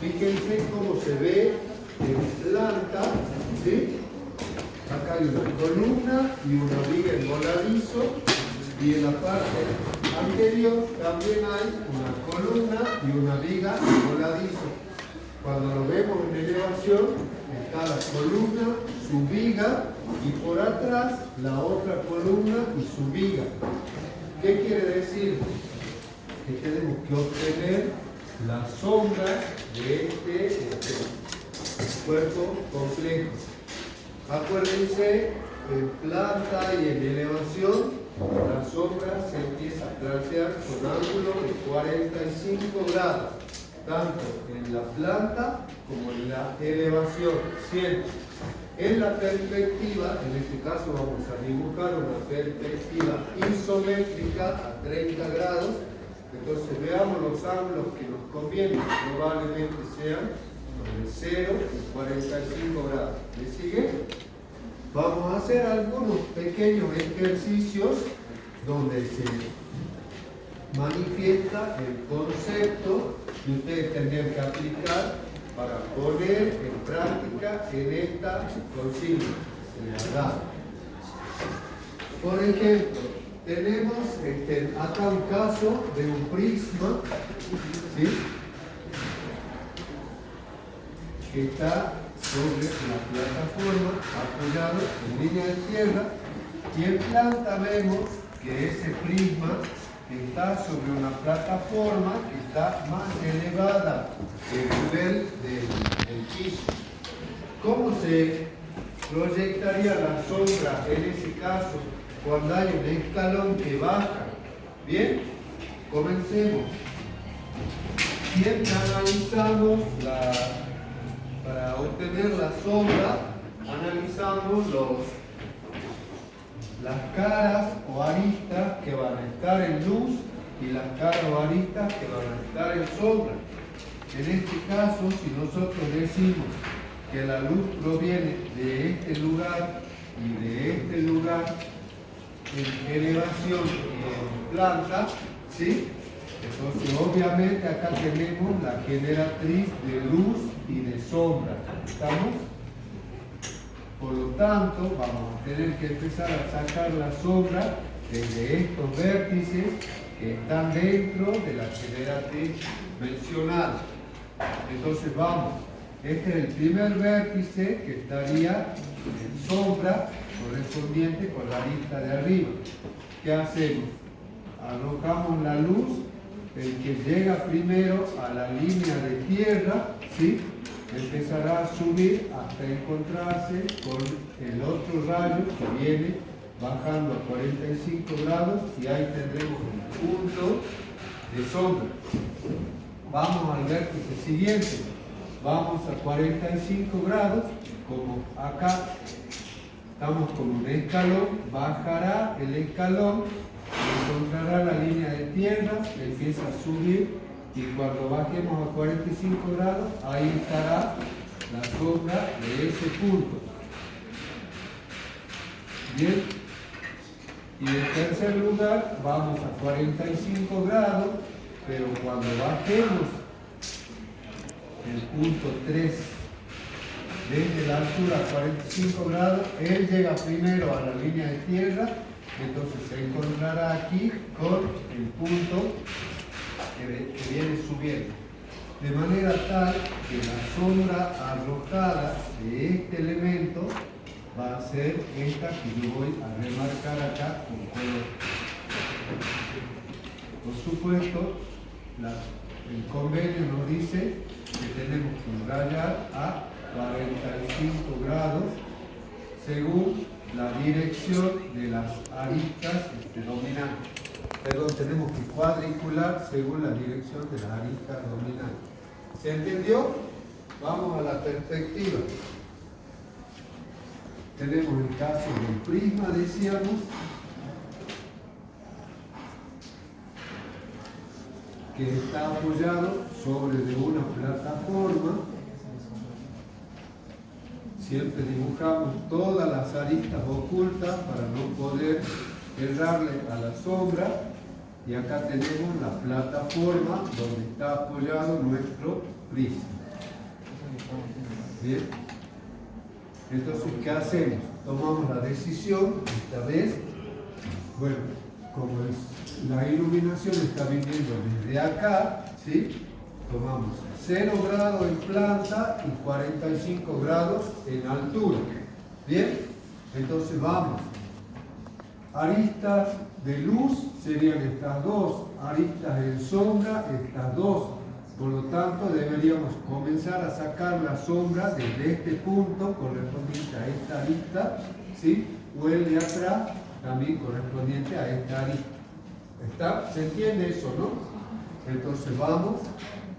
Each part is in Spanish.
Fíjense cómo se ve en planta, ¿sí? Acá hay una columna y una viga en voladizo, y en la parte anterior también hay una columna y una viga en voladizo. Cuando lo vemos en elevación, está la columna, su viga, y por atrás la otra columna y su viga. ¿Qué quiere decir? Que tenemos que obtener la sombra de este cuerpo complejo. Acuérdense, en planta y en elevación, la sombra se empieza a plantear con ángulo de 45 grados, tanto en la planta como en la elevación, siempre. En la perspectiva, en este caso vamos a dibujar una perspectiva isométrica a 30 grados, entonces veamos los ángulos que nos convienen, probablemente sean de 0 y 45 grados. ¿Me sigue? Vamos a hacer algunos pequeños ejercicios donde se manifiesta el concepto que ustedes tendrían que aplicar para poner en práctica en esta consigna. Se la da. Por ejemplo, tenemos acá un caso de un prisma, ¿sí?, que está sobre la plataforma, apoyado en línea de tierra, y en planta vemos que ese prisma está sobre una plataforma que está más elevada que el nivel del piso. ¿Cómo se proyectaría la sombra en ese caso cuando hay un escalón que baja? Bien, comencemos. Siempre analizamos para obtener la sombra, analizamos las caras o aristas que van a estar en luz y las caras o aristas que van a estar en sombra. En este caso, si nosotros decimos que la luz proviene de este lugar y de este lugar, en elevación y en planta, ¿sí?, entonces obviamente acá tenemos la generatriz de luz y de sombra. ¿Estamos? Por lo tanto, vamos a tener que empezar a sacar la sombra desde estos vértices que están dentro de la generatriz mencionada. Entonces vamos, este es el primer vértice que estaría en sombra correspondiente con la arista de arriba. ¿Qué hacemos? Arrojamos la luz, el que llega primero a la línea de tierra, ¿sí?, empezará a subir hasta encontrarse con el otro rayo que viene bajando a 45 grados, y ahí tendremos un punto de sombra. Vamos al vértice siguiente, vamos a 45 grados, como acá estamos con un escalón, bajará el escalón, encontrará la línea de tierra, empieza a subir, y cuando bajemos a 45 grados, ahí estará la sombra de ese punto. Bien, y en tercer lugar vamos a 45 grados, pero cuando bajemos el punto 3 desde la altura a 45 grados, él llega primero a la línea de tierra, entonces se encontrará aquí con el punto que viene subiendo, de manera tal que la sombra arrojada de este elemento va a ser esta que yo voy a remarcar acá con color. Por supuesto, el convenio nos dice que tenemos que rayar a 45 grados según la dirección de las aristas dominantes. Perdón, tenemos que cuadricular según la dirección de las aristas dominantes. ¿Se entendió? Vamos a la perspectiva. Tenemos el caso del prisma, decíamos, que está apoyado sobre de una plataforma. Siempre dibujamos todas las aristas ocultas para no poder errarle a la sombra, y acá tenemos la plataforma donde está apoyado nuestro prisma. Bien. Entonces, ¿qué hacemos? Tomamos la decisión, esta vez, bueno, como la iluminación está viniendo desde acá, ¿sí? Tomamos 0 grados en planta y 45 grados en altura. Bien, entonces vamos. Aristas de luz serían estas dos, aristas en sombra, estas dos. Por lo tanto, deberíamos comenzar a sacar la sombra desde este punto correspondiente a esta arista, ¿sí? O el de atrás también correspondiente a esta arista. ¿Está? ¿Se entiende eso, no? Entonces vamos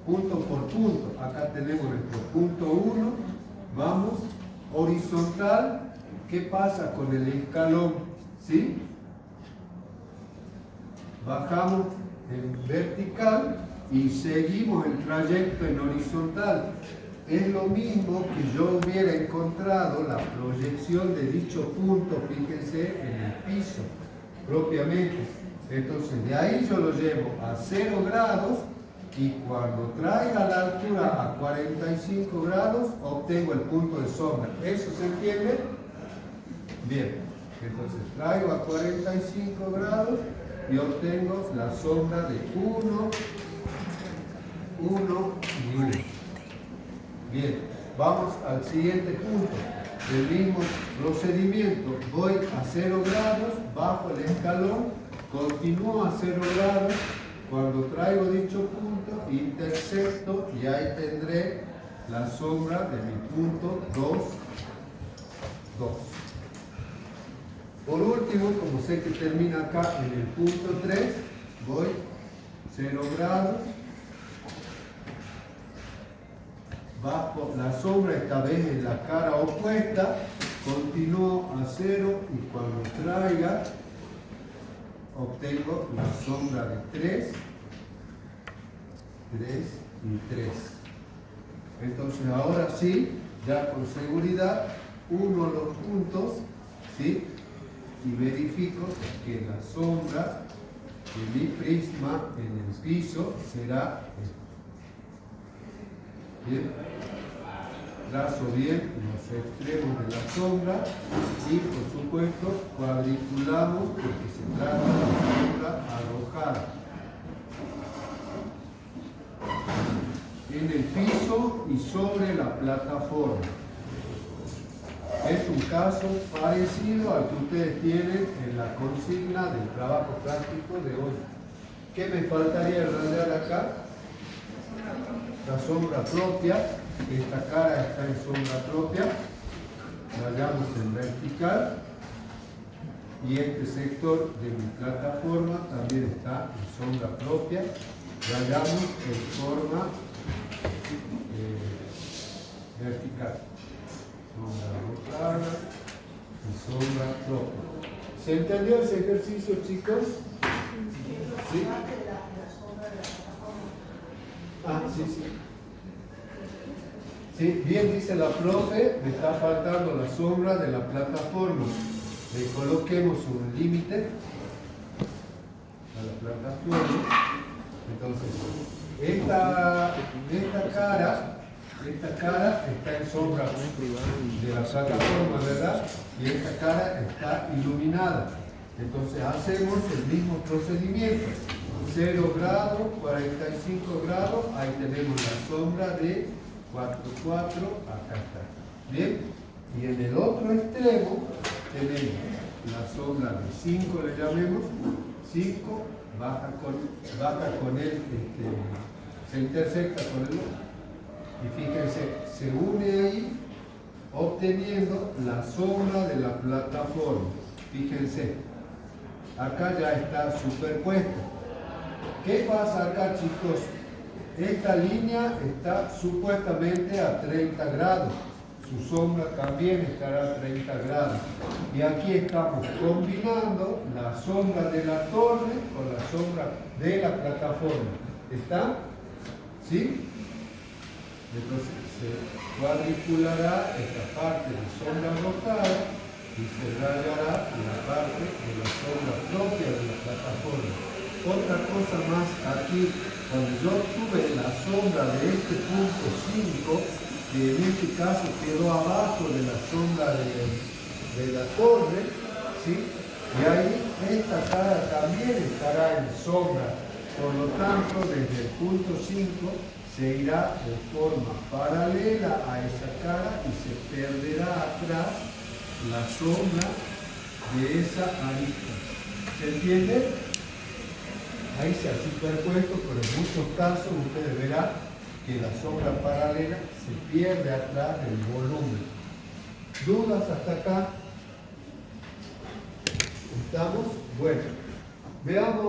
punto por punto. Acá tenemos nuestro punto 1. Vamos horizontal. ¿Qué pasa con el escalón? ¿Sí? Bajamos en vertical y seguimos el trayecto en horizontal. Es lo mismo que yo hubiera encontrado la proyección de dicho punto, fíjense, en el piso, propiamente. Entonces, de ahí yo lo llevo a 0 grados y cuando traiga la altura a 45 grados, obtengo el punto de sombra. ¿Eso se entiende? Bien. Entonces, traigo a 45 grados y obtengo la sombra de 1 y 1. Bien, vamos al siguiente punto. El mismo procedimiento. Voy a 0 grados, bajo el escalón, continúo a 0 grados. Cuando traigo dicho punto, intersecto y ahí tendré la sombra de mi punto 2, 2. Por último, como sé que termina acá en el punto 3, voy 0 grados, bajo la sombra, esta vez en la cara opuesta, continúo a 0 y cuando traiga, obtengo la sombra de 3, 3 y 3. Entonces ahora sí, ya con seguridad, uno los puntos, ¿sí? Y verifico que la sombra de mi prisma en el piso será bien. Trazo bien los extremos de la sombra y por supuesto cuadriculamos porque se trata de sombra arrojada en el piso y sobre la plataforma. Es un caso parecido al que ustedes tienen en la consigna del trabajo práctico de hoy. ¿Qué me faltaría rayar acá? La sombra propia. Esta cara está en sombra propia. Rayamos en vertical. Y este sector de mi plataforma también está en sombra propia. Rayamos en forma vertical. Sombra rojada y sombra propia. ¿Se entendió ese ejercicio, chicos? ¿Sí? Ah, sí, sí. Sí, bien dice la profe, me está faltando la sombra de la plataforma. Le coloquemos un límite a la plataforma. Entonces, esta cara está en sombra de la plataforma, ¿verdad? Y esta cara está iluminada. Entonces hacemos el mismo procedimiento. 0 grados, 45 grados, ahí tenemos la sombra de 4, 4, acá está. Bien, y en el otro extremo tenemos la sombra de 5, le llamemos, 5, baja con él, se intersecta con el otro. Y fíjense, se une ahí, obteniendo la sombra de la plataforma. Fíjense, acá ya está superpuesta. ¿Qué pasa acá, chicos? Esta línea está supuestamente a 30 grados. Su sombra también estará a 30 grados. Y aquí estamos combinando la sombra de la torre con la sombra de la plataforma. ¿Está? ¿Sí? Entonces se cuadriculará esta parte de sombra rojada y se rayará la parte de la sombra propia de la plataforma. Otra cosa más aquí, cuando yo tuve la sombra de este punto 5, que en este caso quedó abajo de la sombra de la torre, ¿sí? Y ahí esta cara también estará en sombra. Por lo tanto, desde el punto 5 se irá de forma paralela a esa cara y se perderá atrás la sombra de esa arista. ¿Se entiende? Ahí se ha superpuesto, pero en muchos casos ustedes verán que la sombra paralela se pierde atrás del volumen. ¿Dudas hasta acá? ¿Estamos? Bueno, veamos.